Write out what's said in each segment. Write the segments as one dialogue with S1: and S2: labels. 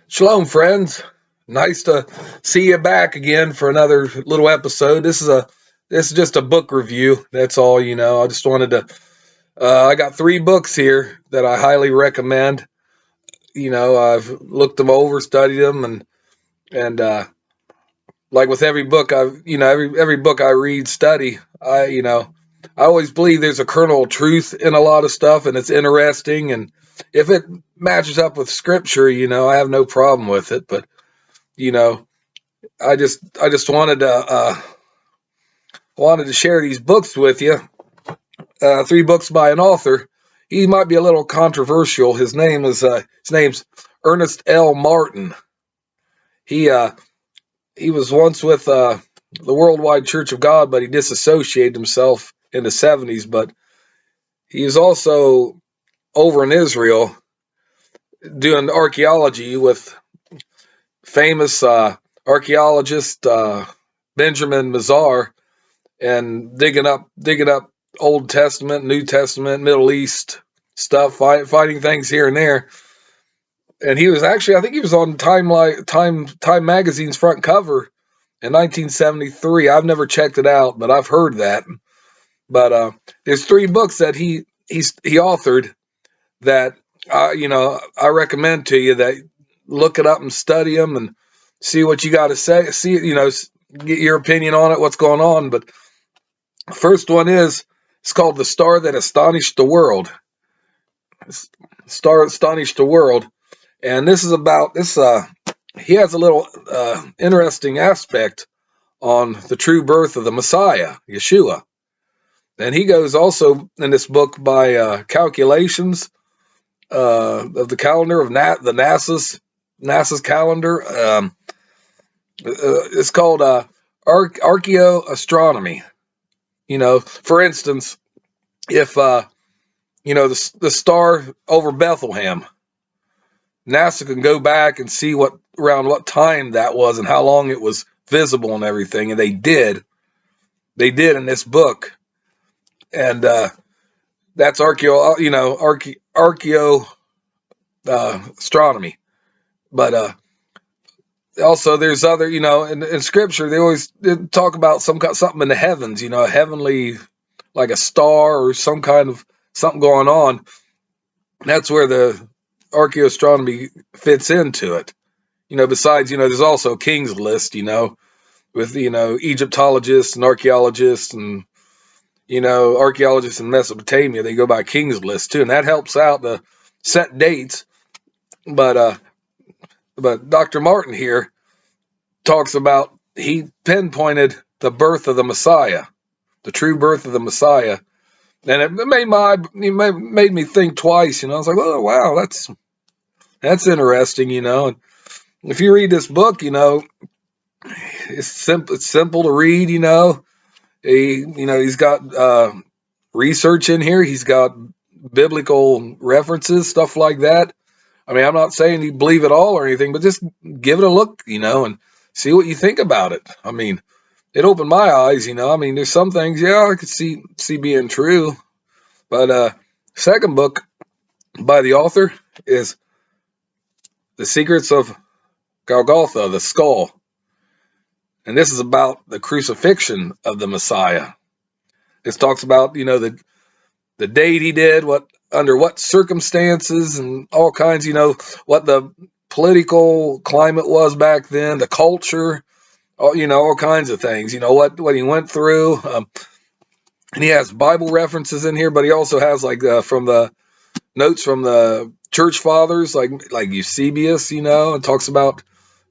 S1: Shalom, friends. Nice to see you back again for another little episode. This is just a book review. That's all, I just wanted to. I got three books here that I highly recommend. I've looked them over, studied them, and like with every book every book I read, study, I always believe there's a kernel of truth in a lot of stuff, and it's interesting. And if it matches up with scripture, I have no problem with it. But you know, I just wanted to share these books with you. Three books by an author. He might be a little controversial. His name's Ernest L. Martin. He was once with the Worldwide Church of God, but he disassociated himself in the 70s. But he is also over in Israel doing archaeology with famous archaeologist Benjamin Mazar, and digging up Old Testament, New Testament, Middle East stuff, finding things here and there. And he was actually, I think he was on Time magazine's front cover in 1973. I've never checked it out, but I've heard that. But there's three books that he authored that I recommend to you, that look it up and study them and see what you got to say. See, get your opinion on it, what's going on. But first one it's called The Star That Astonished the World. Star Astonished the World. And this is about this. He has a little interesting aspect on the true birth of the Messiah, Yeshua. And he goes also in this book by calculations of the calendar of the NASA's calendar. It's called archaeoastronomy. For instance, if the star over Bethlehem, NASA can go back and see around what time that was and how long it was visible and everything, and they did in this book. And that's archaeo astronomy. But also there's other, in scripture they always talk about something in the heavens, a heavenly, like a star or some kind of something going on. That's where the archaeoastronomy fits into it. Besides, there's also King's List, with, Egyptologists and archaeologists and, archaeologists in Mesopotamia. They go by King's List too, and that helps out the set dates. But Dr. Martin here talks about, he pinpointed the birth of the Messiah, the true birth of the Messiah. And it made me think twice. I was like, oh wow, that's interesting. And if you read this book, it's simple to read. He's got research in here. He's got biblical references, stuff like that. I mean, I'm not saying you believe it all or anything, but just give it a look, and see what you think about it. I mean, it opened my eyes. I mean, there's some things, yeah, I could see being true. But second book by the author is The Secrets of Golgotha, the skull. And this is about the crucifixion of the Messiah. This talks about, the date he did, under what circumstances, and all kinds, what the political climate was back then, the culture, all kinds of things, what he went through. And he has Bible references in here, but he also has from the notes from the church fathers, like Eusebius, and talks about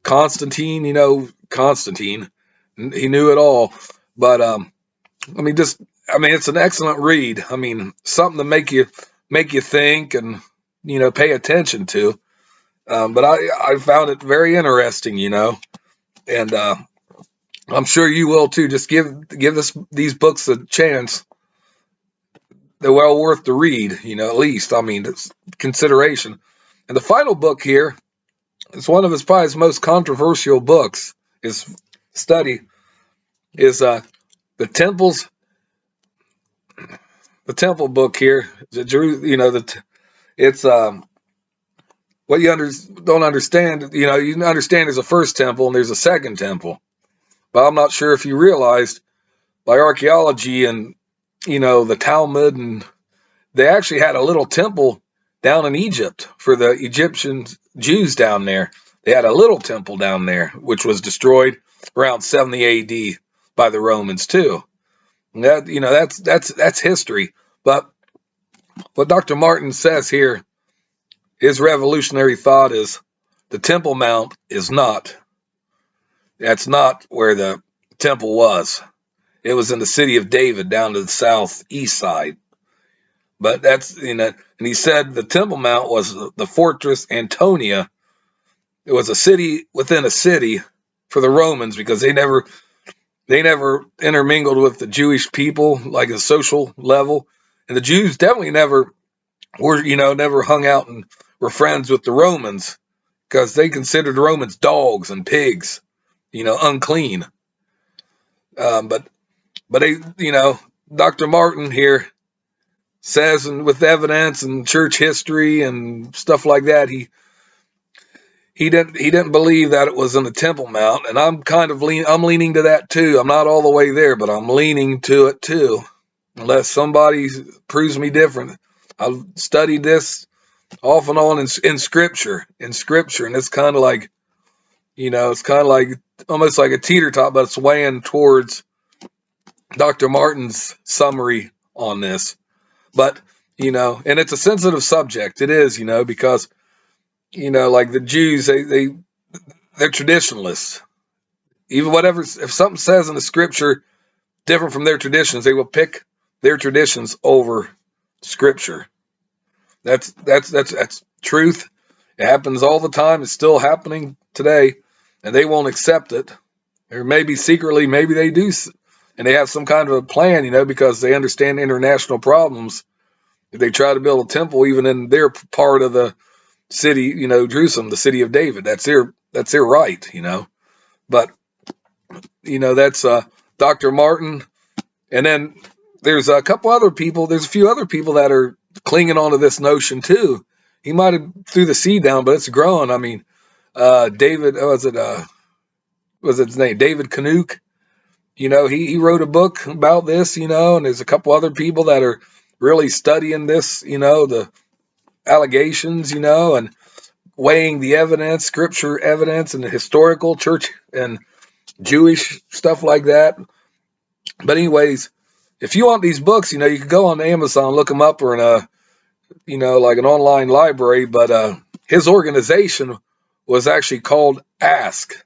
S1: Constantine. Constantine, he knew it all. But it's an excellent read. I mean, something to make you think and pay attention to. But I found it very interesting, and I'm sure you will too. Just give these books a chance. They're well worth the read, at least. I mean, it's consideration. And the final book here is one of his probably his most controversial books. His study is the temple book here. It's what you don't understand, you understand there's a first temple and there's a second temple. But I'm not sure if you realized by archaeology and, the Talmud, and they actually had a little temple down in Egypt for the Egyptian Jews down there. They had a little temple down there, which was destroyed around 70 AD by the Romans too. And that's history. But what Dr. Martin says here, his revolutionary thought is the Temple Mount is not. That's not where the temple was. It was in the city of David down to the southeast side. But that's, and he said the Temple Mount was the fortress Antonia. It was a city within a city for the Romans because they never intermingled with the Jewish people like a social level. And the Jews definitely never never hung out and were friends with the Romans because they considered the Romans dogs and pigs, unclean. But they, Dr. Martin here says, and with evidence and church history and stuff like that, he didn't believe that it was in the Temple Mount, and I'm leaning to that too. I'm not all the way there, but I'm leaning to it too, unless somebody proves me different. I've studied this off and on in scripture, and it's kind of like, almost like a teeter tot, but it's weighing towards Dr. Martin's summary on this. But, and it's a sensitive subject. It is, because, like the Jews, they're traditionalists. Even if something says in the scripture different from their traditions, they will pick their traditions over scripture. That's truth. It happens all the time. It's still happening today, and they won't accept it. Or maybe secretly, maybe they do, and they have some kind of a plan, because they understand international problems. If they try to build a temple, even in their part of the city, Jerusalem, the city of David, that's their right, But that's Dr. Martin, and then there's a couple other people. There's a few other people that are clinging onto this notion too. He might have threw the seed down, but it's growing. I mean, David, was his name? David Canuck. He wrote a book about this, and there's a couple other people that are really studying this, the allegations, and weighing the evidence, scripture evidence, and the historical church and Jewish stuff like that. But anyways, if you want these books, you can go on Amazon, look them up, or in a, like an online library. But his organization was actually called ASK,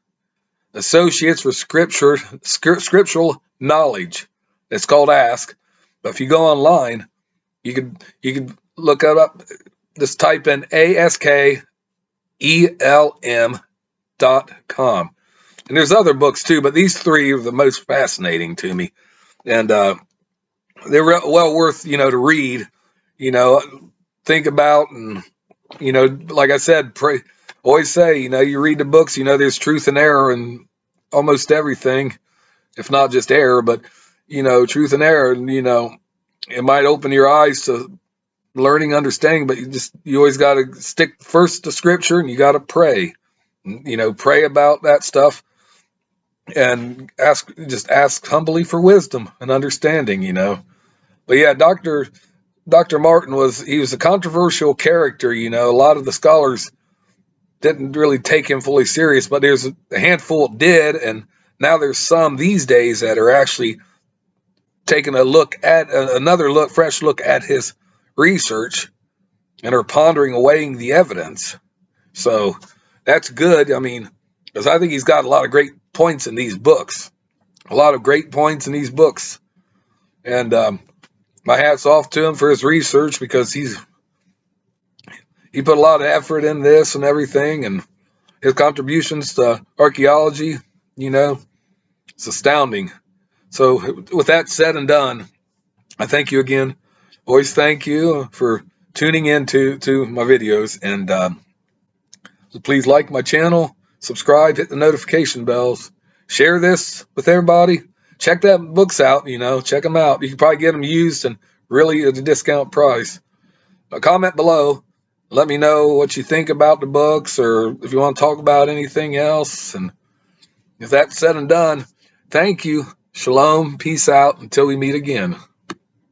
S1: Associates for Scriptural Knowledge. It's called ASK. But if you go online, you could look it up. Just type in ASKELM.com. And there's other books too, but these three are the most fascinating to me. And they're well worth, to read, think about, and, like I said, pray. Always say, you read the books, there's truth and error in almost everything, if not just error, but, truth and error. And, it might open your eyes to learning, understanding, but you always got to stick first to scripture, and you got to pray, pray about that stuff, and ask humbly for wisdom and understanding, But yeah, Dr. Martin was a controversial character, a lot of the scholars didn't really take him fully serious, but there's a handful did, and now there's some these days that are actually taking fresh look at his research, and are pondering and weighing the evidence. So that's good. I mean, because I think he's got a lot of great points in these books, and my hat's off to him for his research, because he put a lot of effort in this and everything, and his contributions to archaeology, it's astounding. So with that said and done, I thank you again. Always thank you for tuning in to my videos, and so please like my channel, subscribe, hit the notification bells, share this with everybody. Check that books out, check them out. You can probably get them used and really at a discount price. Comment below, let me know what you think about the books, or if you want to talk about anything else. And if that's said and done, thank you. Shalom. Peace out. Until we meet again.